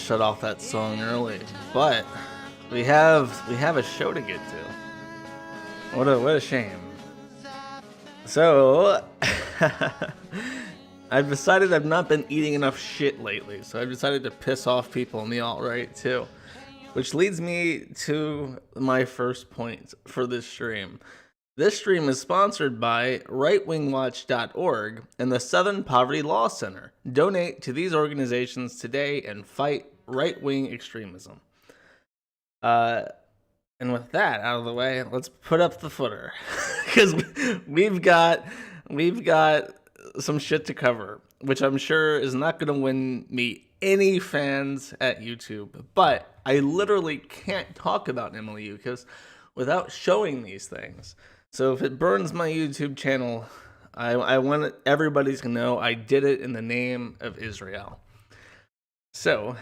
shut off that song early, but we have a show to get to. What a shame. So I've decided I've not been eating enough shit lately, so I've decided to piss off people in the alt-right too. Which leads me to my first point for this stream. This stream is sponsored by rightwingwatch.org and the Southern Poverty Law Center. Donate to these organizations today and fight right-wing extremism. And with that out of the way, let's put up the footer. Because we've got some shit to cover, which I'm sure is not going to win me any fans at YouTube. But I literally can't talk about Emily Youcis without showing these things. So if it burns my YouTube channel, I want everybody to know I did it in the name of Israel. So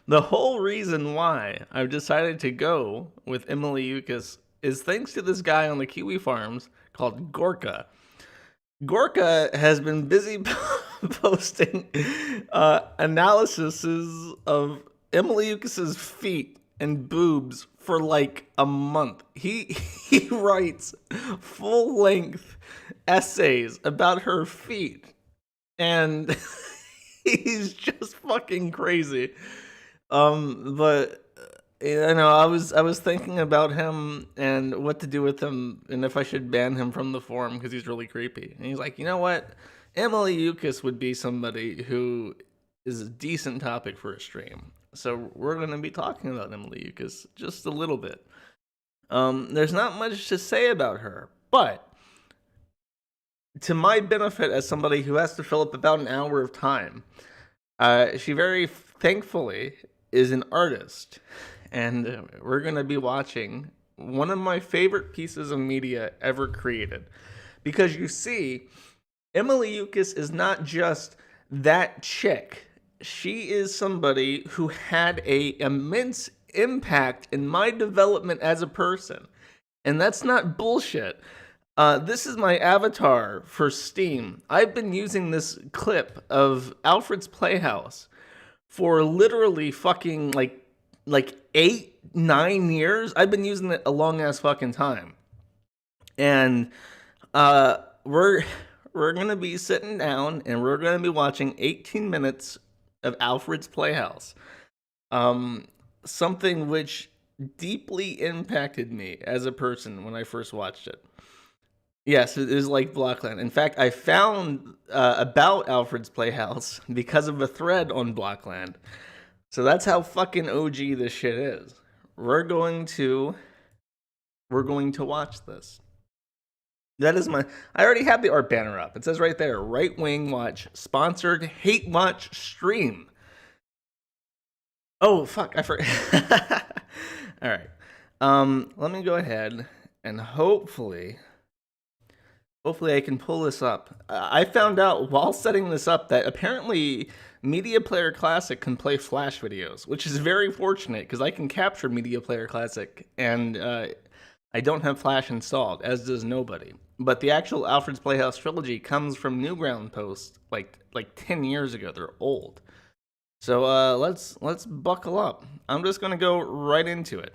the whole reason why I've decided to go with Emily Youcis is thanks to this guy on the Kiwi farms called Gorka. Gorka has been busy posting analyses of Emily Youcis's feet and boobs for like a month. He writes full-length essays about her feet, and he's just fucking crazy. But you know, I was thinking about him and what to do with him, and if I should ban him from the forum because he's really creepy. And he's like, you know what, Emily Youcis would be somebody who is a decent topic for a stream. So we're going to be talking about Emily Youcis just a little bit. There's not much to say about her, but to my benefit as somebody who has to fill up about an hour of time, she very thankfully is an artist, and we're going to be watching one of my favorite pieces of media ever created. Because you see, Emily Youcis is not just that chick. She is somebody who had an immense impact in my development as a person. And that's not bullshit. This is my avatar for Steam. I've been using this clip of Alfred's Playhouse for literally fucking like 8-9 years. I've been using it a long ass fucking time. And we're gonna be sitting down and we're gonna be watching 18 minutes of Alfred's Playhouse. Something which deeply impacted me as a person when I first watched it. Yes, it is like Blockland. In fact, I found about Alfred's Playhouse because of a thread on Blockland. So that's how fucking OG this shit is. We're going to watch this. That is I already have the art banner up. It says right there, Right Wing Watch, sponsored Hate Watch stream. Oh, fuck, I forgot. All right. Let me go ahead and hopefully I can pull this up. I found out while setting this up that apparently Media Player Classic can play Flash videos, which is very fortunate because I can capture Media Player Classic, and I don't have Flash installed, as does nobody. But the actual Alfred's Playhouse trilogy comes from Newground posts like 10 years ago. They're old. So let's buckle up. I'm just gonna go right into it,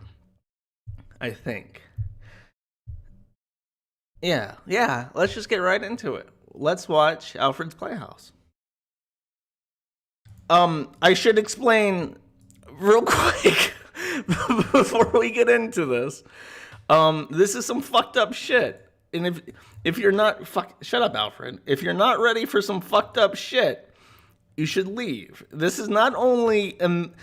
I think. Yeah, let's just get right into it. Let's watch Alfred's Playhouse. I should explain real quick before we get into this. This is some fucked up shit. And if you're not shut up, Alfred. If you're not ready for some fucked up shit, you should leave. This is not only I'm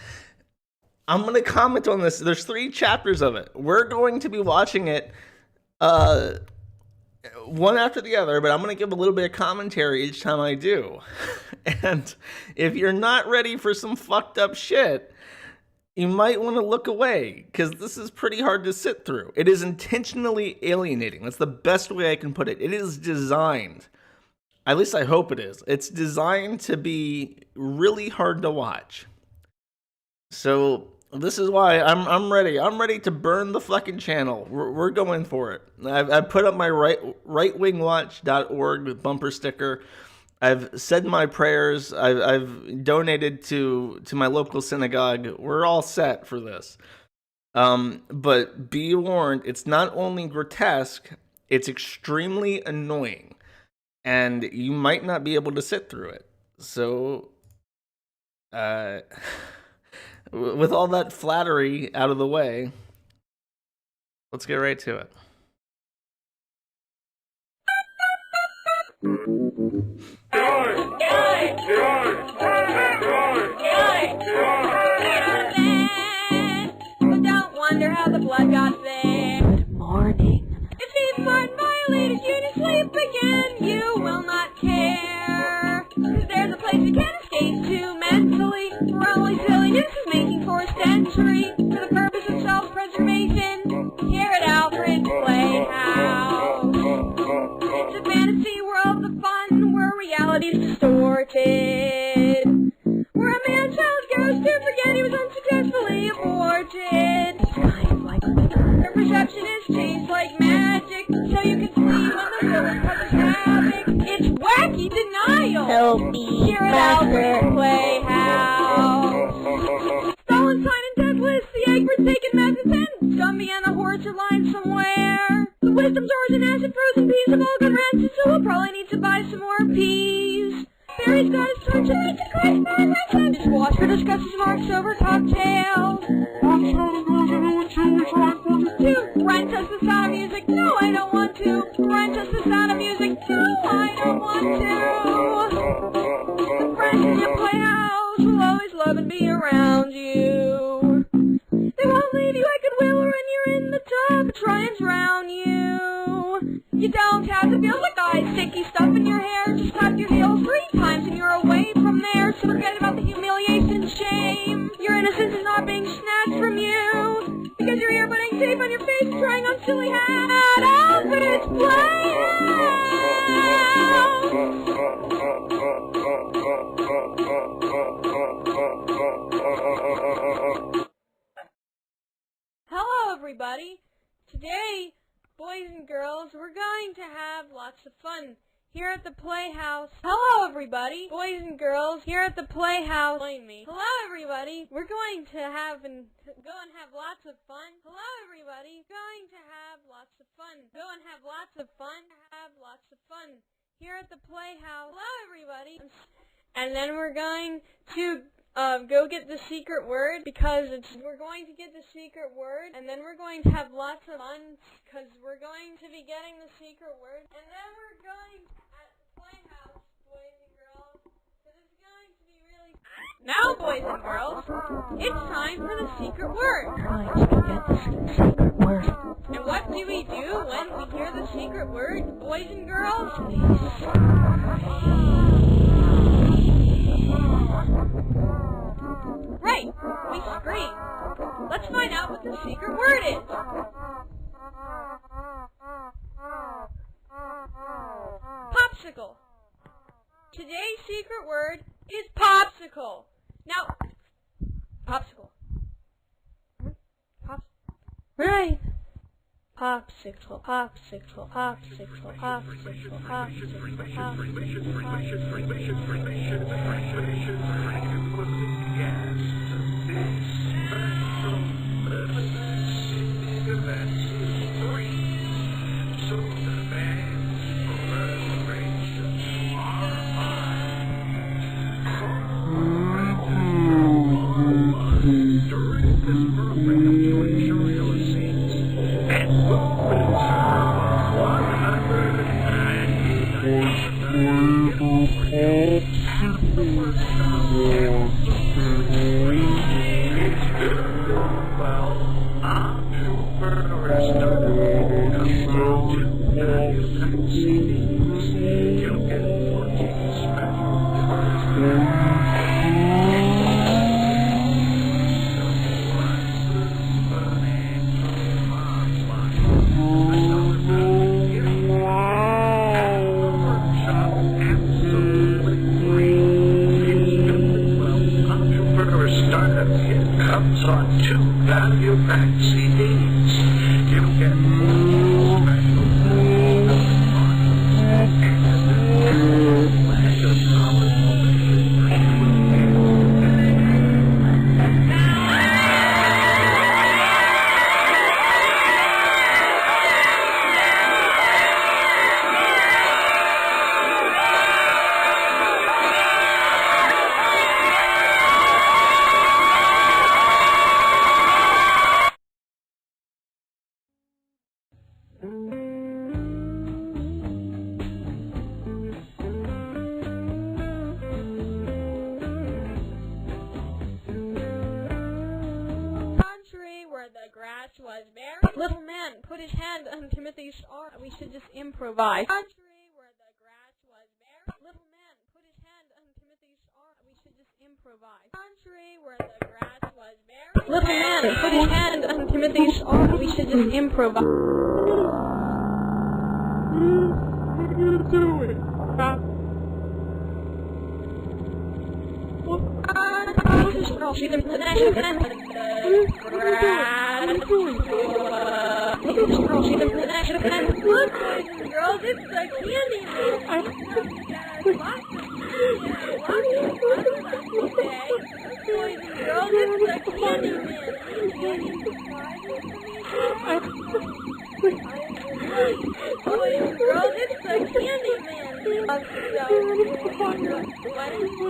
going to comment on this. There's 3 chapters of it. We're going to be watching it one after the other, but I'm going to give a little bit of commentary each time I do. And if you're not ready for some fucked up shit, you might want to look away, because this is pretty hard to sit through. It is intentionally alienating. That's the best way I can put it. It is designed, at least I hope it is, it's designed to be really hard to watch. So this is why I'm ready. I'm ready to burn the fucking channel. We're going for it. I've put up my rightwingwatch.org bumper sticker. I've said my prayers. I've donated to my local synagogue. We're all set for this. But be warned, it's not only grotesque, it's extremely annoying, and you might not be able to sit through it. So, with all that flattery out of the way, let's get right to it. Don't wonder how the blood got there. Good morning. If Steve Martin violated you to sleep again, you will not care. 'Cause there's a place you can't escape to mentally. We're only silliness is making for a century. For the purpose of self-preservation, here at Alfred's Playhouse. It's a fantasy world of fun where reality's distorted. Where a man-child goes to forget he was unsuccessfully aborted. It's kind of like her perception is changed like magic, so you can see when the villain causes havoc. It's wacky denial. Help me, Here at Alfred's Playhouse. Stolen sign and deathless, the egg bird taken medicine. Gumby and the horse are lying somewhere. The wisdom doors and acid frozen peas have all gone rancid, so we'll probably need to buy some more peas. Barry's got his torch and makes a Christ man wretched. Dishwasher discusses marks over cocktails. To rent us the sound of music, no I don't want to. Rent us the sound of music, no I don't want to. The friends in your playhouse will always love and be around you. They won't leave you at Goodwill or when you're in the tub, try and drown you. You don't have to feel like ice, sticky stuff in your hair. Just tap your heels 3 times and you're away from there. So forget about the humiliation and shame. Your innocence is not being snatched from you. Because you're here putting tape on your face, trying on silly hat. Alfred's Playhouse. Hello everybody. Today, boys and girls, we're going to have lots of fun here at the Playhouse. Hello everybody, boys and girls, here at the Playhouse. Join me. Hello everybody, we're going to have lots of fun. Hello everybody, going to have lots of fun. Go and have lots of fun. Have lots of fun here at the Playhouse. Hello everybody. And then we're going to go get the secret word, because we're going to get the secret word, and then we're going to have lots of fun, because we're going to be getting the secret word, and then we're going at the Playhouse, boys and girls, because it's going to be really... Now, boys and girls, it's time for the secret word. Trying to get the secret word. And what do we do when we hear the secret word, boys and girls? Right, we scream. Let's find out what the secret word is. Popsicle. Today's secret word is popsicle. Now, popsicle. Right. Popsicle, popsicle, popsicle, popsicle, popsicle, comes on 2 value-pack CDs. You get more special put his hand on Timothy's arm. We should just improvise. Country where the grass was bare. Little man put his hand on Timothy's arm. We should just improvise. Country where the grass was bare. Little man put his hand on Timothy's arm. We should just improvise. What are you doing? She's in the next Look, boys and girls, it's the candy man. Boys and girls, it's the candy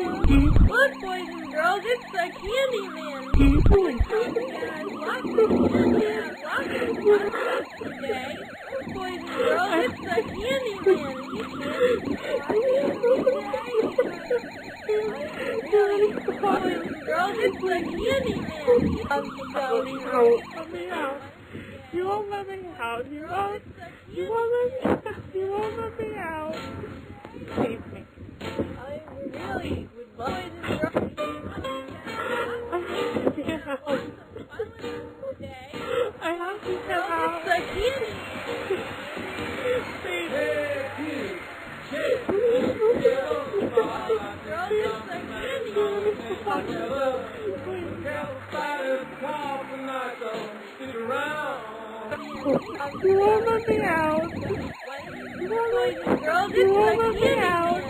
man. Boys and girls, it's the candy man. Look, boys and girls, it's the candy man. Boys and girls, it's the candy man. Boys and girls, it's the candy man. Let me out. You won't let me out. You won't let me out. Save me. I really would boys and girls. I have to get out. It's the candy. You won't let me out. Boys and girls, it's the candy. You won't let me out.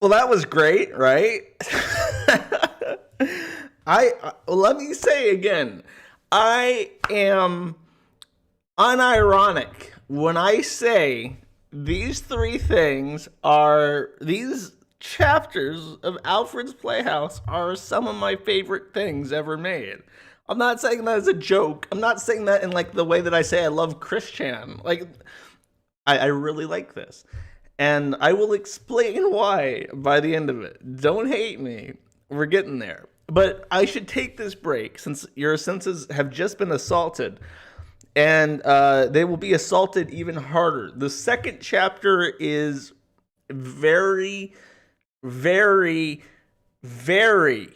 Well, that was great, right? Let me say again, I am unironic when I say these three things are, these chapters of Alfred's Playhouse are some of my favorite things ever made. I'm not saying that as a joke. I'm not saying that in like the way that I say I love Christian. Like, I really like this. And I will explain why by the end of it. Don't hate me. We're getting there. But I should take this break since your senses have just been assaulted. And they will be assaulted even harder. The second chapter is very, very, very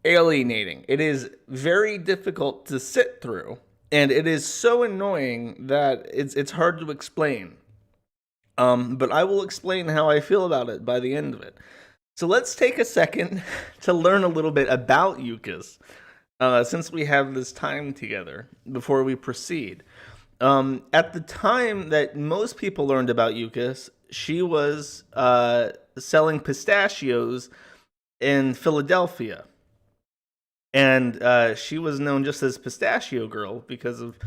alienating. It is very difficult to sit through. And it is so annoying that it's hard to explain. But I will explain how I feel about it by the end of it. So let's take a second to learn a little bit about Youcis, since we have this time together before we proceed. At the time that most people learned about Youcis, she was selling pistachios in Philadelphia. And she was known just as Pistachio Girl because of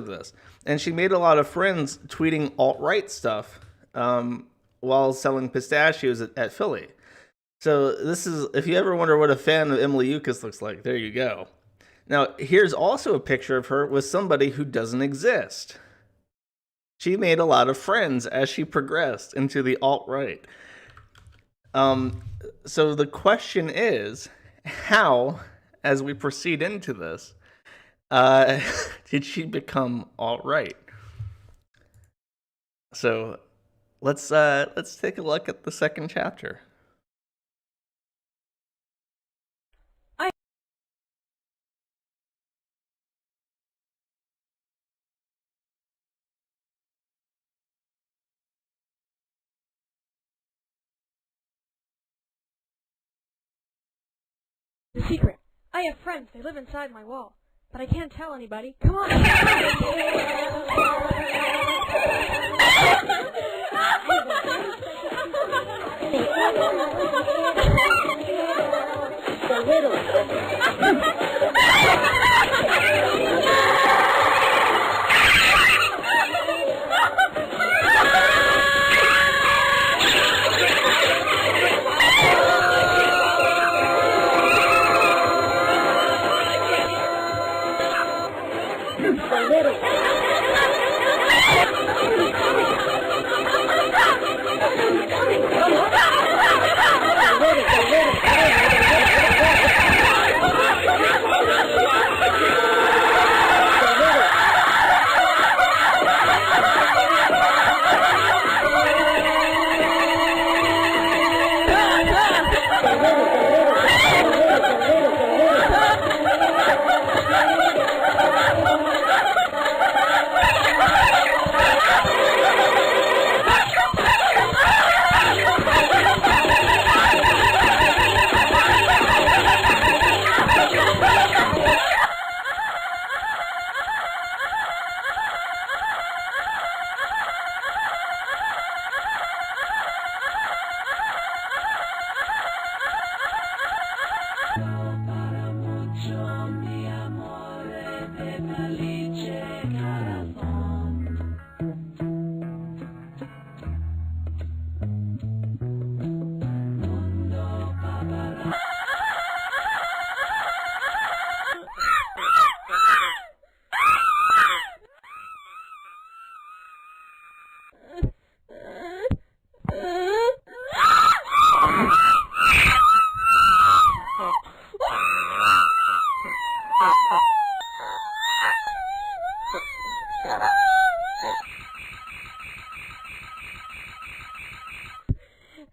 this. And she made a lot of friends tweeting alt-right stuff while selling pistachios at Philly. So this is, if you ever wonder what a fan of Emily Youcis looks like, there you go. Now, here's also a picture of her with somebody who doesn't exist. She made a lot of friends as she progressed into the alt-right. So the question is, how, as we proceed into this, did she become alt-right? So let's take a look at the second chapter. The secret. I have friends. They live inside my wall. But I can't tell anybody. Come on.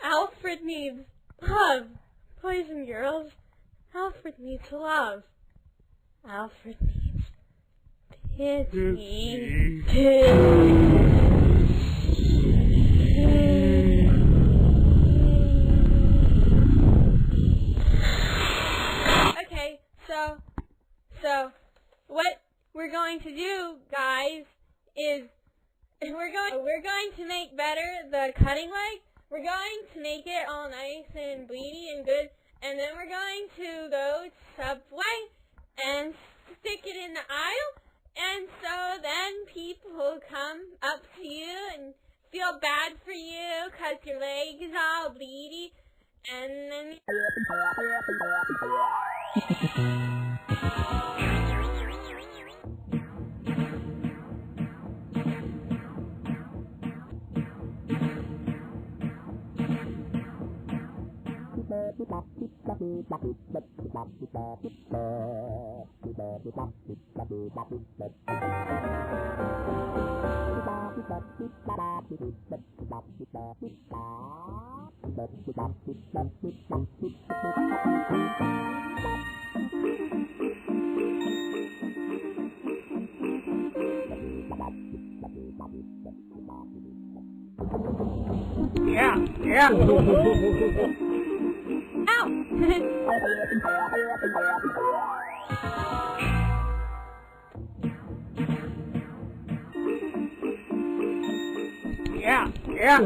Alfred needs love. Boys and girls, Alfred needs love. Alfred needs pity. Okay, so what we're going to do, guys, is we're going to make better the cutting leg. We're going to make it all nice and bleedy and good, and then we're going to go to Subway and stick it in the aisle, and so then people come up to you and feel bad for you because your leg is all bleedy, and then... Yeah. Ow! Yeah.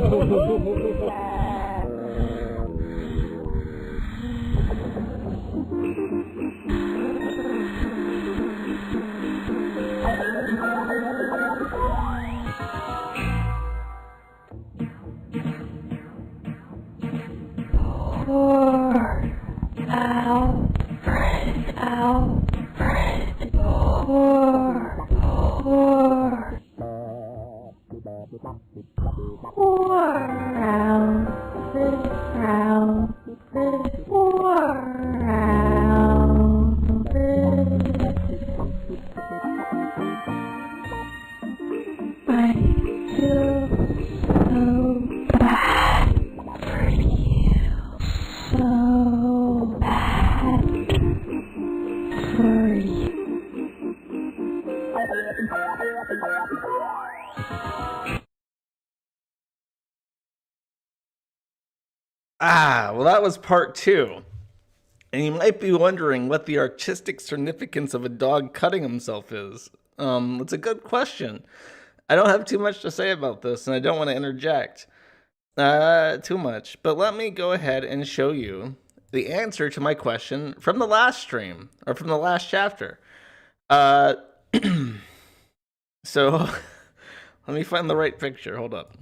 Well, that was part 2. And you might be wondering what the artistic significance of a dog cutting himself is. It's a good question. I don't have too much to say about this, and I don't want to interject too much. But let me go ahead and show you the answer to my question from the last stream, or from the last chapter. So, let me find the right picture. Hold up.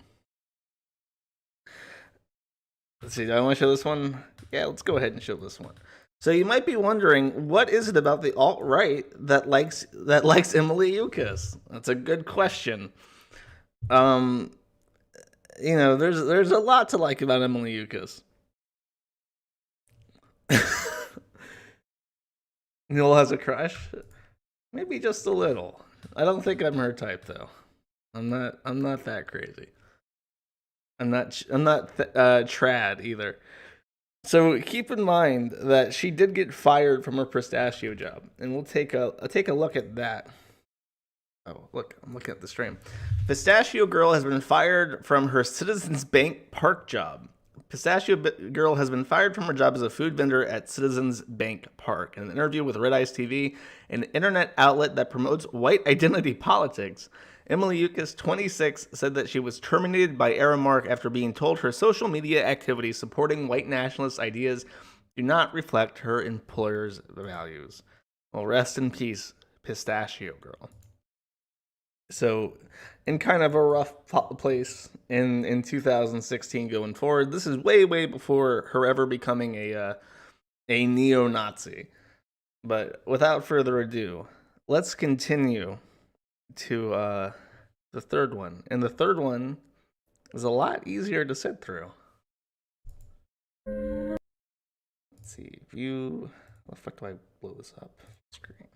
Let's see, do I want to show this one? Yeah, let's go ahead and show this one. So you might be wondering, what is it about the alt-right that likes Emily Youcis? That's a good question. There's a lot to like about Emily Youcis. Neil has a crush? Maybe just a little. I don't think I'm her type though. I'm not that crazy. I'm not trad either. So keep in mind that she did get fired from her pistachio job, and we'll take a look at that. Oh, look, I'm looking at the stream. Pistachio Girl has been fired from her Citizens Bank Park job. Pistachio Girl has been fired from her job as a food vendor at Citizens Bank Park. In an interview with Red Eyes TV, an internet outlet that promotes white identity politics, Emily Youcis, 26, said that she was terminated by Aramark after being told her social media activities supporting white nationalist ideas do not reflect her employer's values. Well, rest in peace, Pistachio Girl. So, in kind of a rough place in 2016 going forward, this is way before her ever becoming a neo-Nazi. But without further ado, let's continue to the third one. And the third one is a lot easier to sit through. Let's see, view. How the fuck do I blow this up? Screen.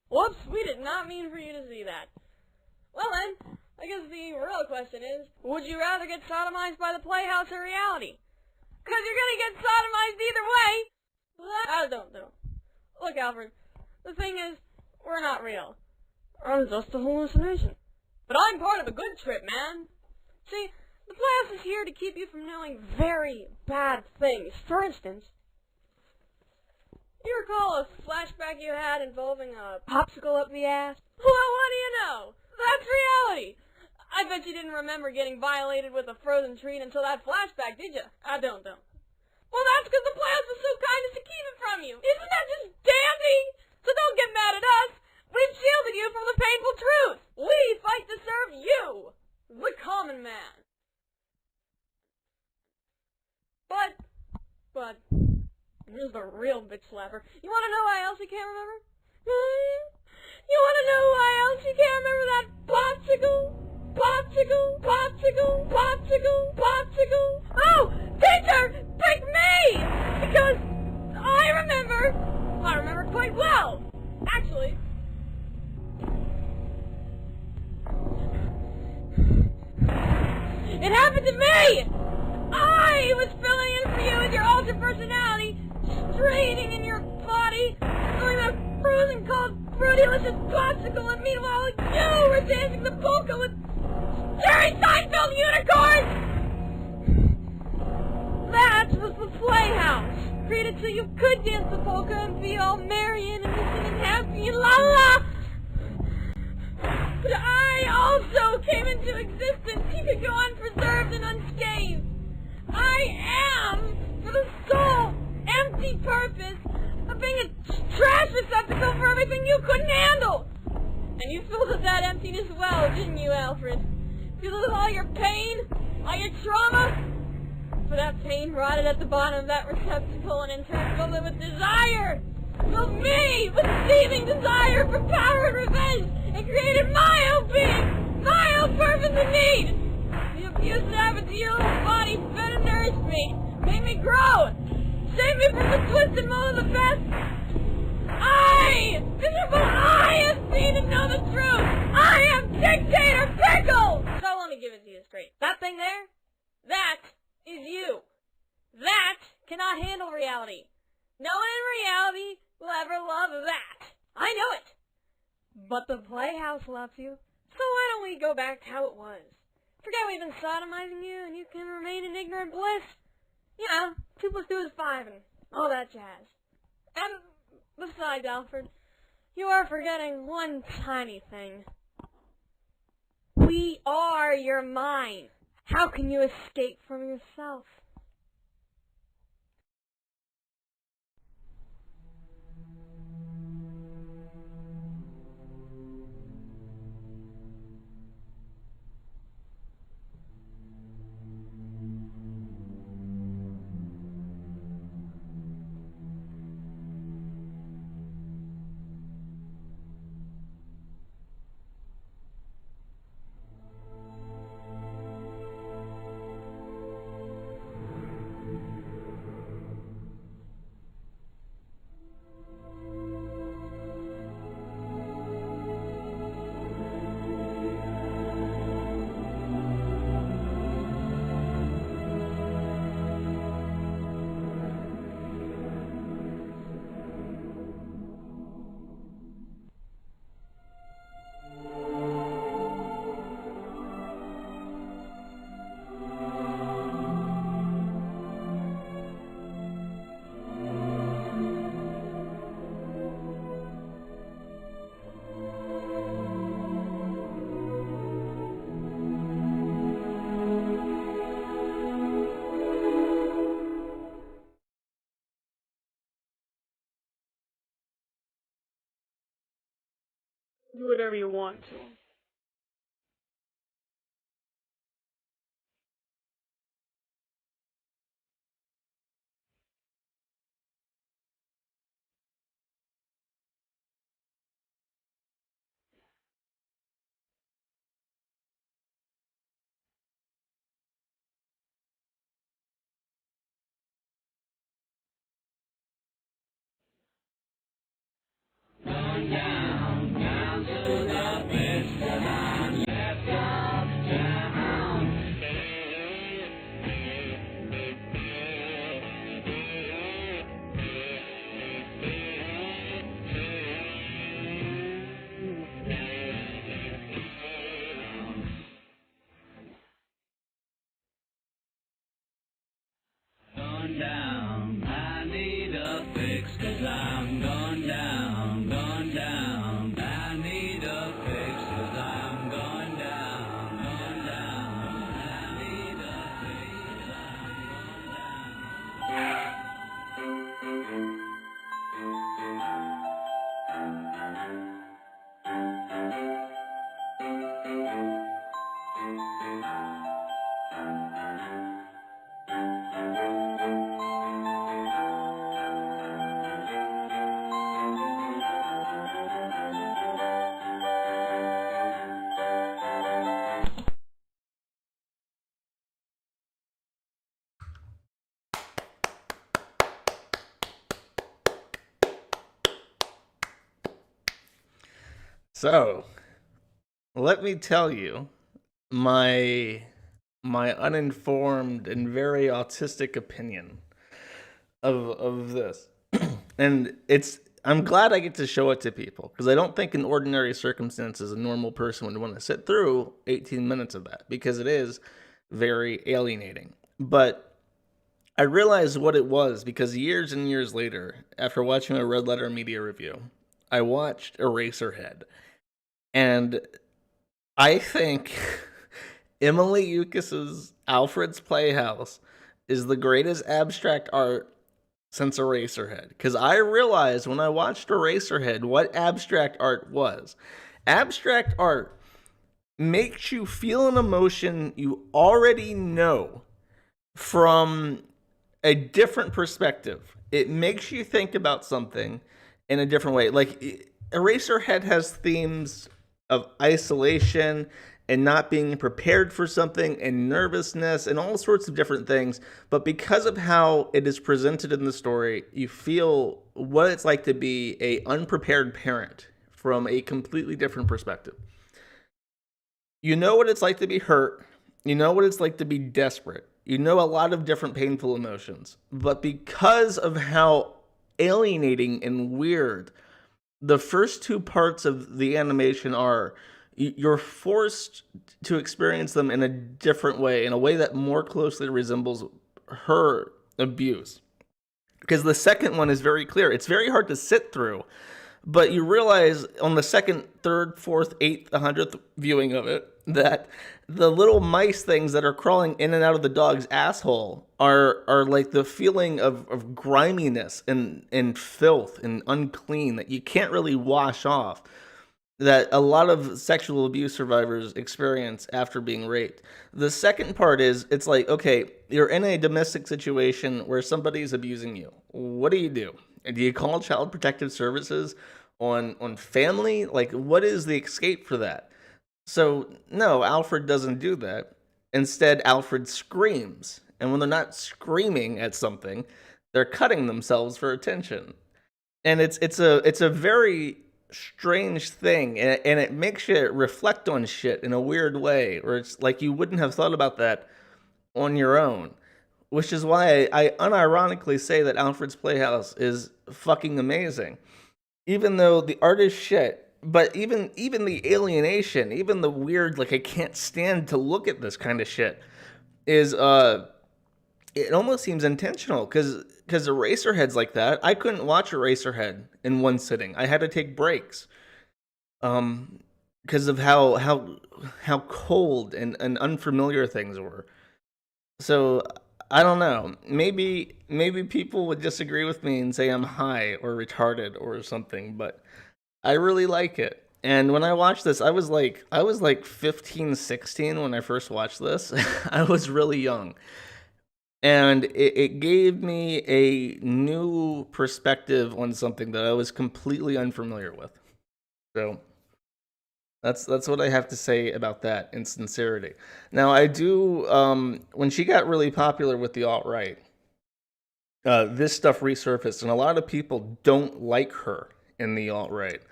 Whoops, we did not mean for you to see that. Well then, I guess the real question is, would you rather get sodomized by the Playhouse or reality? 'Cause you're gonna get sodomized either way! I don't know. Look, Alfred, the thing is, we're not real. I'm just a hallucination. But I'm part of a good trip, man. See, the Playhouse is here to keep you from knowing very bad things. For instance, you recall a flashback you had involving a popsicle up the ass? Well, what do you know? That's reality. I bet you didn't remember getting violated with a frozen treat until that flashback, did you? I don't know. Well, that's because the Playhouse was so kind as to keep it from you. Isn't that just dandy? So don't get mad at us. We've shielded you from the painful truth. We fight to serve you, the common man. But, here's the real bitch slapper. You want to know why else you can't remember? You want to know why else you can't remember that popsicle? Oh, teacher, pick me! Because I remember quite well. Actually, it happened to me! I I was filling in for you with your ultra personality, straining in your body, doing that frozen cold, fruity delicious popsicle, and meanwhile you were dancing the polka with Jerry Seinfeld unicorns! That was the Playhouse, created so you could dance the polka and be all merry and innocent and happy and la la. But I also came into existence, keeping you unpreserved and unscathed. I am, for the sole, empty purpose of being a trash receptacle for everything you couldn't handle. And you filled up that emptiness well, didn't you, Alfred? Filled it with all your pain, all your trauma. For that pain rotted at the bottom of that receptacle and in turn filled it with desire. Filled me with seething desire for power and revenge. It created my own being, my own purpose and need. The abuse that happened to your little body fed and nourished me, made me grow, saved me from the twisted mold of the best. Miserable I have seen and know the truth. I am Dictator Pickles! So let me give it to you straight. That thing there, that is you. That cannot handle reality. No one in reality will ever love that. I know it. But the Playhouse loves you, so why don't we go back to how it was? Forget we've been sodomizing you, and you can remain in ignorant bliss. You know, 2 + 2 is 5, and all that jazz. And besides, Alfred, you are forgetting one tiny thing. We are your mind. How can you escape from yourself? Do whatever you want to. Down, I need a fix, 'cause I'm gone down, gone down. I need a fix, 'cause I'm gone down, gone down. I need a fix, 'cause I'm gone down. So, let me tell you my my uninformed and very autistic opinion of this. And I'm glad I get to show it to people, because I don't think in ordinary circumstances a normal person would want to sit through 18 minutes of that, because it is very alienating. But I realized what it was because years and years later, after watching a Red Letter Media review, I watched Eraserhead. And I think Emily Youcis's Alfred's Playhouse is the greatest abstract art since Eraserhead. Because I realized when I watched Eraserhead what abstract art was. Abstract art makes you feel an emotion you already know from a different perspective. It makes you think about something in a different way. Like, Eraserhead has themes of isolation and not being prepared for something and nervousness and all sorts of different things. But because of how it is presented in the story, you feel what it's like to be a unprepared parent from a completely different perspective. You know what it's like to be hurt. You know what it's like to be desperate. You know a lot of different painful emotions. But because of how alienating and weird the first two parts of the animation are, you're forced to experience them in a different way, in a way that more closely resembles her abuse. Because the second one is very clear. It's very hard to sit through, but you realize on the second, third, fourth, eighth, 100th viewing of it that the little mice things that are crawling in and out of the dog's asshole are like the feeling of griminess and filth and unclean that you can't really wash off, that a lot of sexual abuse survivors experience after being raped. The second part is, it's like, okay, you're in a domestic situation where somebody's abusing you. What do? Do you call Child Protective Services on family? Like, what is the escape for that? So, no, Alfred doesn't do that. Instead, Alfred screams. And when they're not screaming at something, they're cutting themselves for attention. And it's a very strange thing, and it makes you reflect on shit in a weird way, where it's like you wouldn't have thought about that on your own. Which is why I unironically say that Alfred's Playhouse is fucking amazing. Even though the art is shit, but even the alienation, even the weird, like, I can't stand to look at this kind of shit, is it almost seems intentional, because Eraserhead's like that. I couldn't watch Eraserhead in one sitting. I had to take breaks, because of how cold and unfamiliar things were. So I don't know. Maybe people would disagree with me and say I'm high or retarded or something, but I really like it. And when I watched this, I was like 15, 16 when I first watched this. I was really young. And it gave me a new perspective on something that I was completely unfamiliar with. So that's what I have to say about that in sincerity. Now, I do, when she got really popular with the alt-right, this stuff resurfaced, and a lot of people don't like her in the alt-right.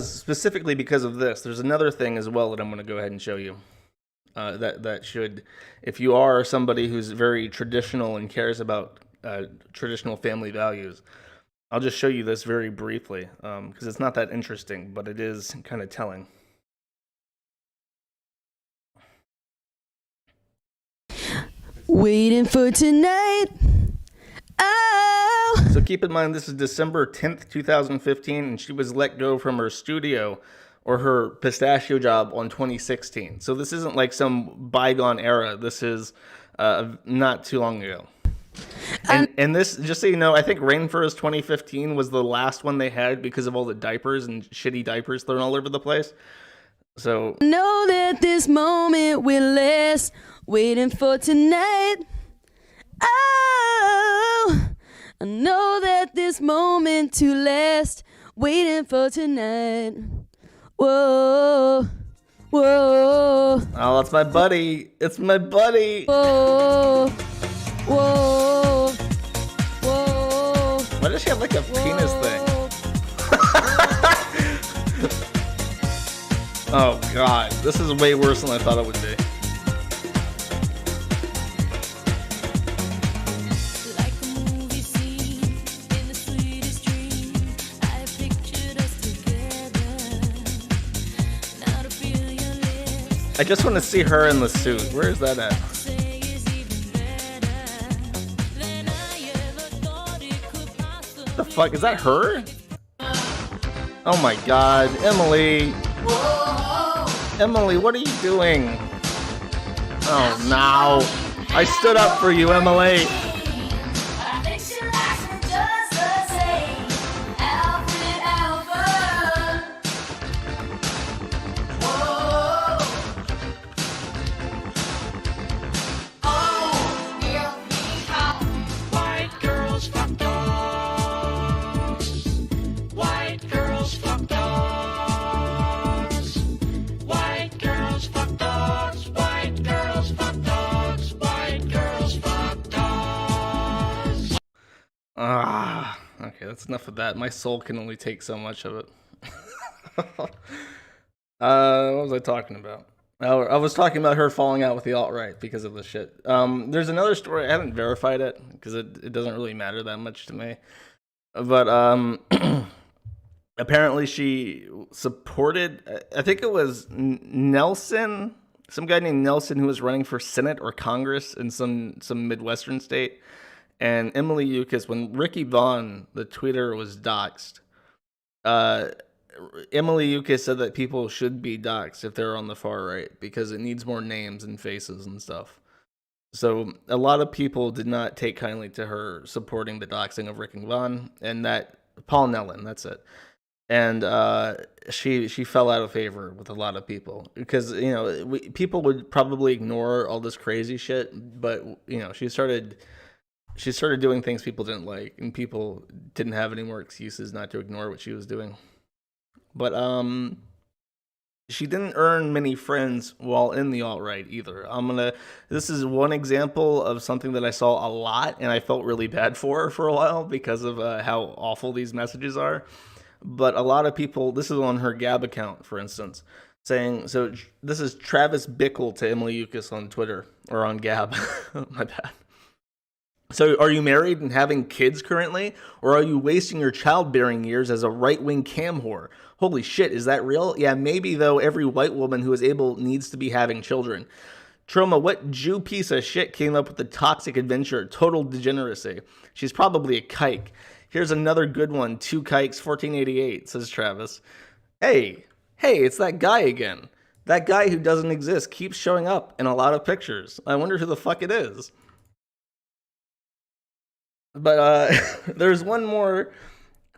Specifically because of this. There's another thing as well that I'm going to go ahead and show you. That should, if you are somebody who's very traditional and cares about traditional family values, I'll just show you this very briefly, because it's not that interesting, but it is kind of telling. Waiting for tonight. Oh. So keep in mind, this is December 10th, 2015, and she was let go from her studio or her pistachio job on 2016. So this isn't like some bygone era. This is not too long ago. And this, just so you know, I think Rainforest 2015 was the last one they had because of all the diapers and shitty diapers thrown all over the place. So I know that this moment will last. Waiting for tonight. Oh, I know that this moment to last. Waiting for tonight. Whoa, whoa. Oh, that's my buddy. It's my buddy. Whoa, whoa, whoa. Why does she have like a penis thing? Oh God, this is way worse than I thought it would be. I just want to see her in the suit. Where is that at? The fuck, is that her? Oh my god, Emily. Emily, what are you doing? Oh no. I stood up for you, Emily. Okay, that's enough of that. My soul can only take so much of it. What was I talking about? Oh, I was talking about her falling out with the alt-right because of this shit. There's another story. I haven't verified it because it doesn't really matter that much to me. But apparently she supported, I think it was Nelson, some guy named Nelson who was running for Senate or Congress in some Midwestern state. And Emily Youcis, when Ricky Vaughn, the tweeter, was doxxed, Emily Youcis said that people should be doxxed if they're on the far right because it needs more names and faces and stuff. So a lot of people did not take kindly to her supporting the doxing of Ricky Vaughn and that Paul Nellen, that's it. And she fell out of favor with a lot of people because, you know, people would probably ignore all this crazy shit, but, you know, she started doing things people didn't like, and people didn't have any more excuses not to ignore what she was doing. But she didn't earn many friends while in the alt-right either. This is one example of something that I saw a lot, and I felt really bad for her for a while because of how awful these messages are. But a lot of people, this is on her Gab account, for instance, saying, so this is Travis Bickle to Emily Youcis on Twitter, or on Gab, my bad. So are you married and having kids currently? Or are you wasting your childbearing years as a right-wing cam whore? Holy shit, is that real? Yeah, maybe, though every white woman who is able needs to be having children. Troma, what Jew piece of shit came up with the toxic adventure? Total degeneracy. She's probably a kike. Here's another good one. 2 kikes, 1488, says Travis. Hey, it's that guy again. That guy who doesn't exist keeps showing up in a lot of pictures. I wonder who the fuck it is. But there's one more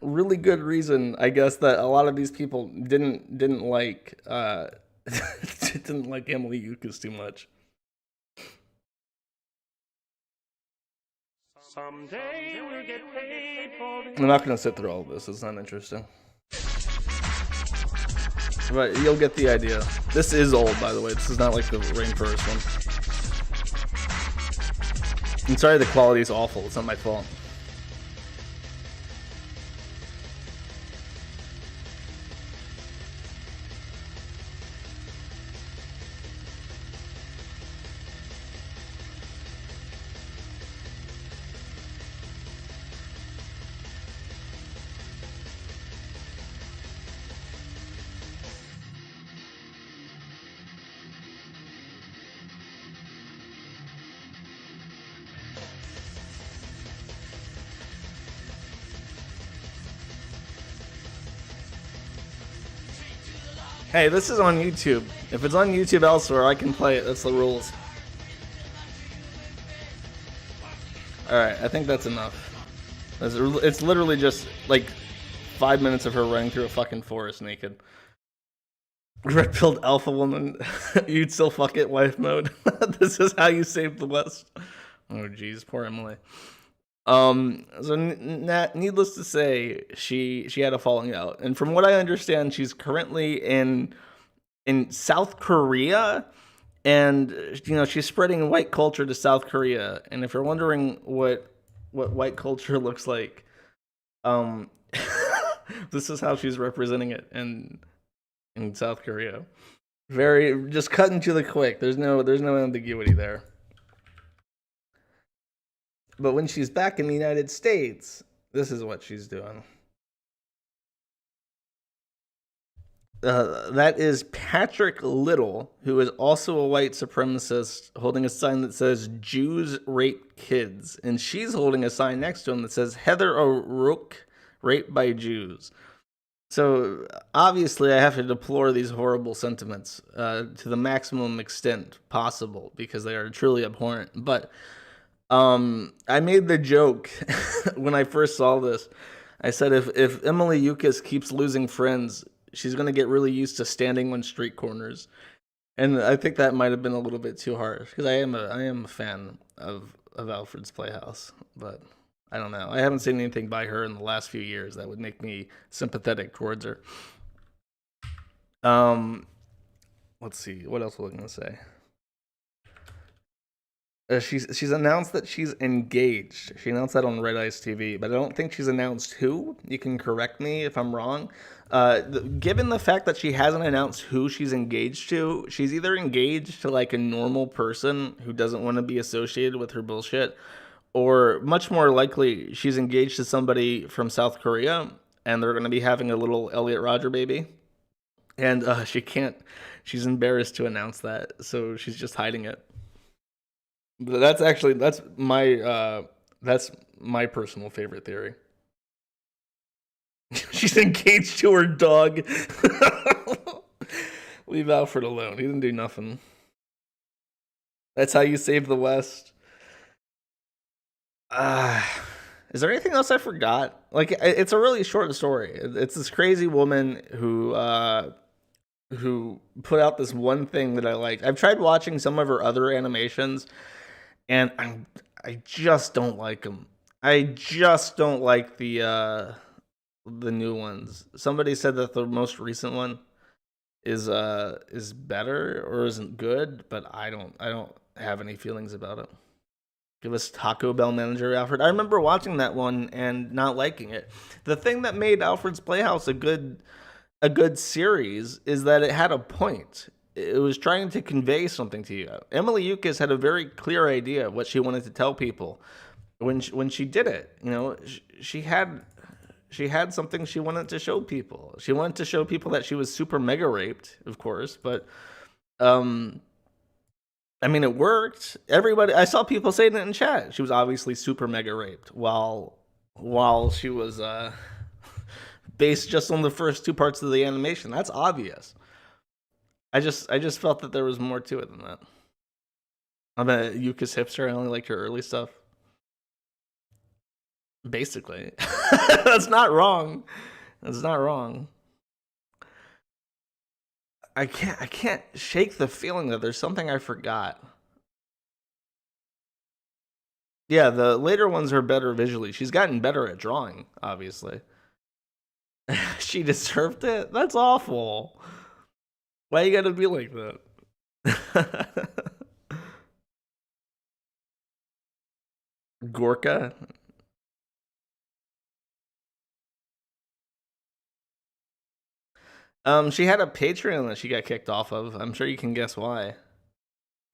really good reason, I guess, that a lot of these people didn't like didn't like Emily Youcis too much. Someday we'll get paid for the... I'm not gonna sit through all of this. It's not interesting. But you'll get the idea. This is old, by the way. This is not like the Rainforest one. I'm sorry the quality is awful. It's not my fault. Hey, this is on YouTube. If it's on YouTube elsewhere, I can play it. That's the rules. Alright, I think that's enough. It's literally just, like, 5 minutes of her running through a fucking forest naked. Red-pilled alpha woman. You'd still fuck it, wife mode. This is how you save the West. Oh, jeez, poor Emily. So needless to say, she had a falling out, and from what I understand, she's currently in South Korea, and you know she's spreading white culture to South Korea. And if you're wondering what white culture looks like, this is how she's representing it in South Korea. Very just cutting to the quick. There's no ambiguity there. But when she's back in the United States, this is what she's doing. That is Patrick Little, who is also a white supremacist, holding a sign that says Jews rape kids. And she's holding a sign next to him that says Heather O'Rourke raped by Jews. So obviously I have to deplore these horrible sentiments to the maximum extent possible because they are truly abhorrent. But I made the joke when I first saw this. I said if Emily Youcis keeps losing friends, she's going to get really used to standing on street corners. And I think that might have been a little bit too harsh because I am a fan of Alfred's Playhouse, but I don't know. I haven't seen anything by her in the last few years that would make me sympathetic towards her. Let's see. What else was I going to say? She's announced that she's engaged. She announced that on Red Ice TV, but I don't think she's announced who. You can correct me if I'm wrong. Given the fact that she hasn't announced who she's engaged to, she's either engaged to like a normal person who doesn't want to be associated with her bullshit, or much more likely, she's engaged to somebody from South Korea, and they're going to be having a little Elliot Rodger baby. And she can't, she's embarrassed to announce that, so she's just hiding it. But that's my personal favorite theory. She's engaged to her dog. Leave Alfred alone. He didn't do nothing. That's how you save the West. Is there anything else I forgot? Like, it's a really short story. It's this crazy woman who put out this one thing that I liked. I've tried watching some of her other animations, and I just don't like them. I just don't like the new ones. Somebody said that the most recent one is better or isn't good, but I don't have any feelings about it. Give us Taco Bell manager Alfred. I remember watching that one and not liking it. The thing that made Alfred's Playhouse a good series is that it had a point. It was trying to convey something to you. Emily Youcis had a very clear idea of what she wanted to tell people when she did it. You know, she had something she wanted to show people. She wanted to show people that she was super mega raped, of course, but I mean, it worked. Everybody, I saw people saying it in chat. She was obviously super mega raped while she was based just on the first two parts of the animation. That's obvious. I just felt that there was more to it than that. I'm a Youcis hipster. I only liked her early stuff. Basically. That's not wrong. That's not wrong. I can't shake the feeling that there's something I forgot. Yeah, the later ones are better visually. She's gotten better at drawing, obviously. She deserved it? That's awful. Why you gotta be like that? Gorka? She had a Patreon that she got kicked off of. I'm sure you can guess why. Am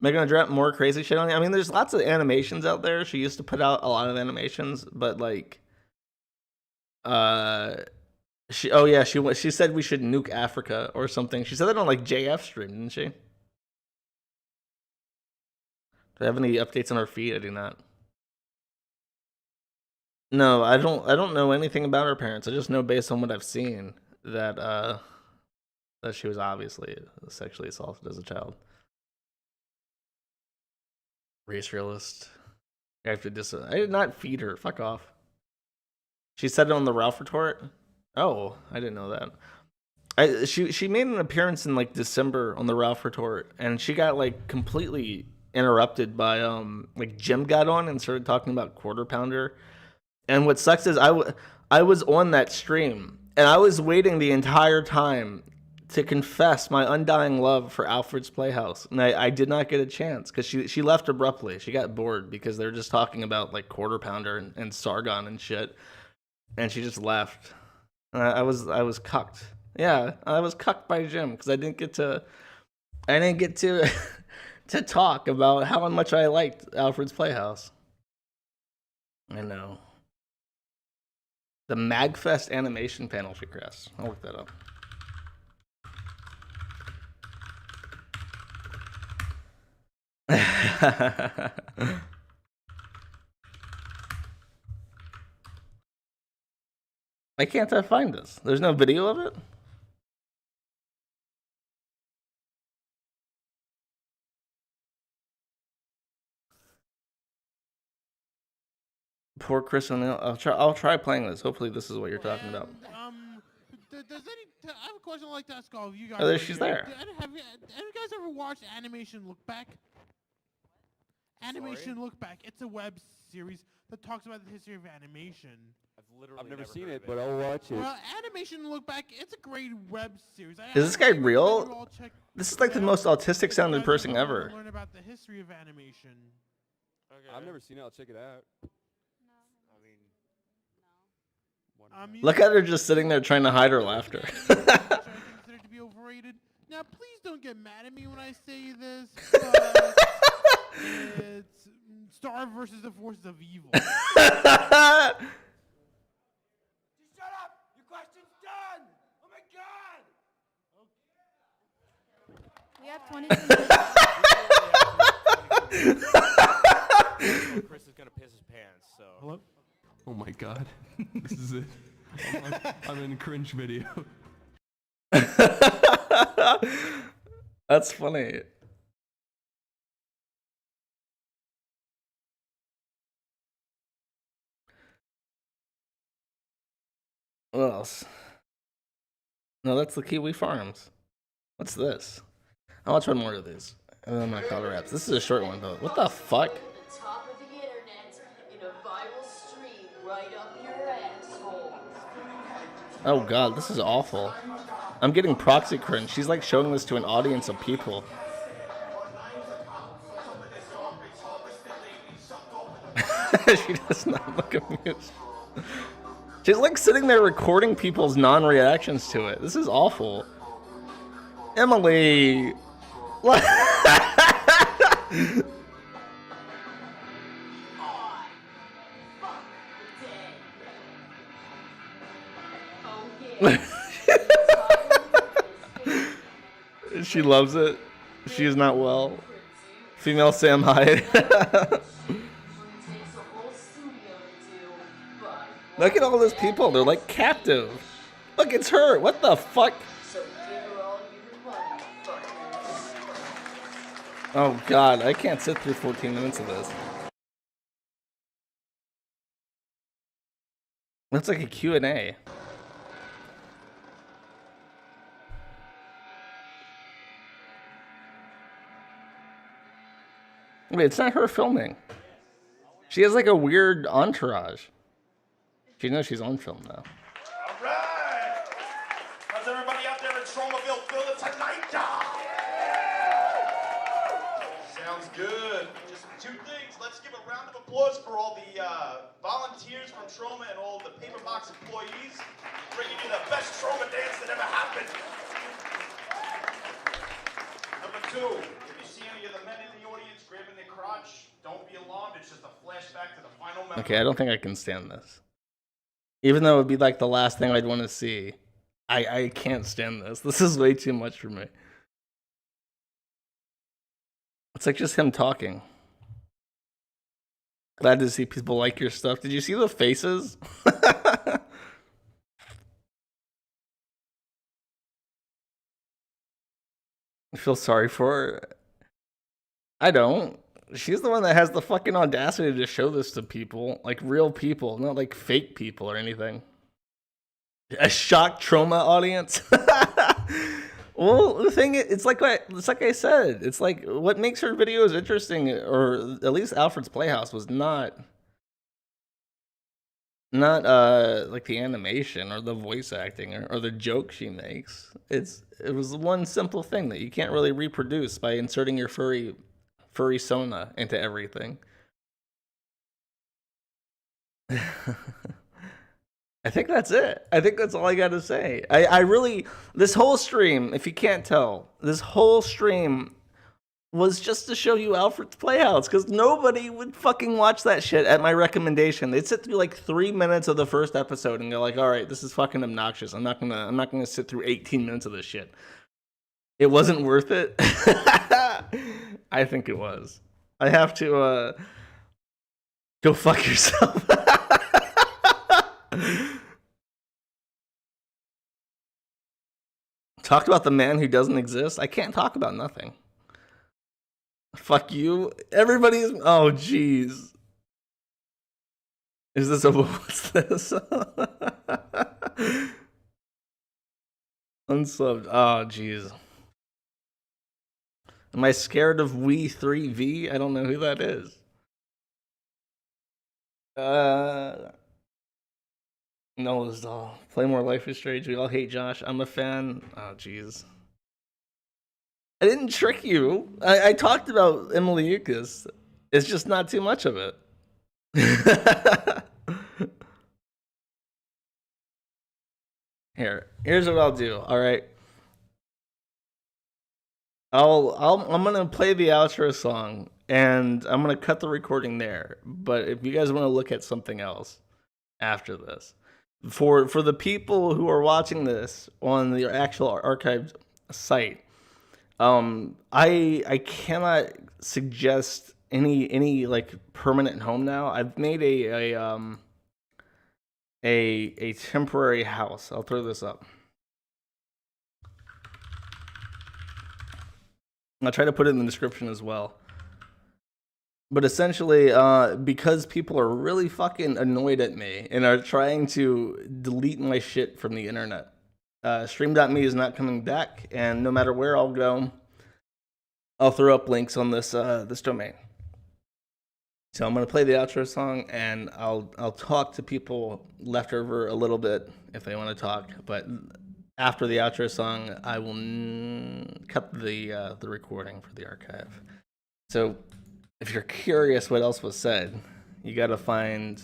I gonna drop more crazy shit on you? I mean, there's lots of animations out there. She used to put out a lot of animations, but like, she said we should nuke Africa or something. She said that on like JF stream, didn't she? Do I have any updates on her feed? I do not. No, I don't know anything about her parents. I just know based on what I've seen that she was obviously sexually assaulted as a child. Race realist. I have to I did not feed her. Fuck off. She said it on the Ralph retort. Oh, I didn't know that. She made an appearance in like December on the Ralph retort, and she got like completely interrupted by like Jim got on and started talking about Quarter Pounder. And what sucks is I was on that stream and I was waiting the entire time to confess my undying love for Alfred's Playhouse, and I did not get a chance because she left abruptly. She got bored because they're just talking about like Quarter Pounder and Sargon and shit, and she just left. I was cucked. Yeah, I was cucked by Jim because I didn't get to to talk about how much I liked Alfred's Playhouse. I know. The Magfest animation panel she crashed. I'll look that up. Why can't I find this? There's no video of it? Poor Chris O'Neill. I'll try playing this. Hopefully this is what you're talking about. I have a question I'd like to ask all of you guys. Oh, there she's there. Have you guys ever watched Animation Look Back? Animation Look Back. It's a web series that talks about the history of animation. I've never seen it, but I'll watch it. Well, Animation Look Back, it's a great web series. Is this guy real? This is like the most autistic sounding person ever. Learn about the history of animation. Okay. I've never seen it. I'll check it out. Look at her just sitting there trying to hide her laughter. Which I consider to be overrated. Now, please don't get mad at me when I say this, but it's Star versus the Forces of Evil. Just shut up! Your question's done! Oh my god! We have 20 Chris is gonna piss his pants, so. Hello? Oh my god. This is it. I'm in a cringe video. That's funny. What else? No, that's the Kiwi Farms. What's this? I'll watch one more of these. And then I'm gonna call the raps. This is a short one though. What the fuck? Top of the internet in a viral stream right up your asshole. Oh god, this is awful. I'm getting proxy cringe. She's like showing this to an audience of people. She does not look amused. She's like sitting there recording people's non-reactions to it. This is awful. Emily! She loves it. She is not well. Female Sam Hyde. Look at all those people. They're like captive. Look, it's her. What the fuck? Oh god, I can't sit through 14 minutes of this. That's like a Q&A. Wait, it's not her filming. She has like a weird entourage. She knows she's on film now. All right. How's everybody out there in Tromaville feeling tonight? Sounds good. Just two things. Let's give a round of applause for all the volunteers from Troma and all the paper box employees bringing you the best Troma dance that ever happened. Number two, if you see any of the men in the audience grabbing their crotch, don't be alarmed. It's just a flashback to the final member. Okay, I don't think I can stand this. Even though it would be like the last thing I'd want to see. I can't stand this. This is way too much for me. It's like just him talking. Glad to see people like your stuff. Did you see the faces? I feel sorry for her. I don't. She's the one that has the fucking audacity to show this to people. Like real people, not like fake people or anything. A shocked Troma audience? Well, the thing is, it's like I said. It's like what makes her videos interesting, or at least Alfred's Playhouse, was not like the animation or the voice acting or the joke she makes. It was one simple thing that you can't really reproduce by inserting your furry sona into everything. I think that's it. I think that's all I gotta say. I really, this whole stream, if you can't tell, this whole stream was just to show you Alfred's Playhouse, because nobody would fucking watch that shit at my recommendation. They'd sit through like 3 minutes of the first episode and go like, all right, this is fucking obnoxious. I'm not gonna sit through 18 minutes of this shit. It wasn't worth it. I think it was. I have to go fuck yourself. Talk about the man who doesn't exist. I can't talk about nothing. Fuck you. Everybody's. Oh, jeez. Is this a. What's this? Unsubbed. Oh, jeez. Am I scared of We3V? I don't know who that is. Noah's doll. Play more Life is Strange. We all hate Josh. I'm a fan. Oh, jeez. I didn't trick you. I talked about Emily Youcis. It's just not too much of it. Here's what I'll do. All right. I'm gonna play the outro song and I'm gonna cut the recording there. But if you guys want to look at something else after this, for the people who are watching this on the actual archived site, I cannot suggest any like permanent home now. I've made a temporary house. I'll throw this up. I'll try to put it in the description as well. But essentially, because people are really fucking annoyed at me and are trying to delete my shit from the internet, Stream.me is not coming back, and no matter where I'll go, I'll throw up links on this this domain. So I'm gonna play the outro song, and I'll talk to people left over a little bit if they want to talk. But after the outro song, I will cut the recording for the archive. So if you're curious what else was said, you gotta find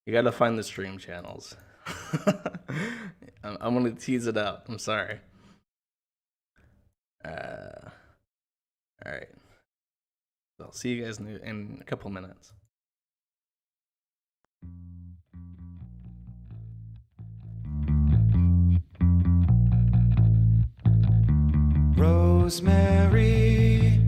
the stream channels. I'm gonna tease it out. I'm sorry. All right. So I'll see you guys in a couple minutes. Rosemary,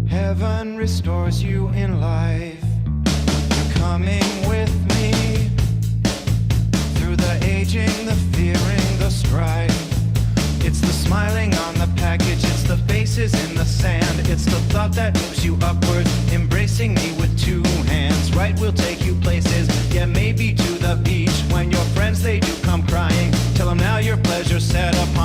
heaven restores you in life. You're coming with me through the aging, the fearing, the strife. It's the smiling on the package, it's the faces in the sand. It's the thought that moves you upward, embracing me with two hands. Right, we'll take you places, yeah, maybe to the beach. When your friends, they do come crying, tell them now your pleasure's set upon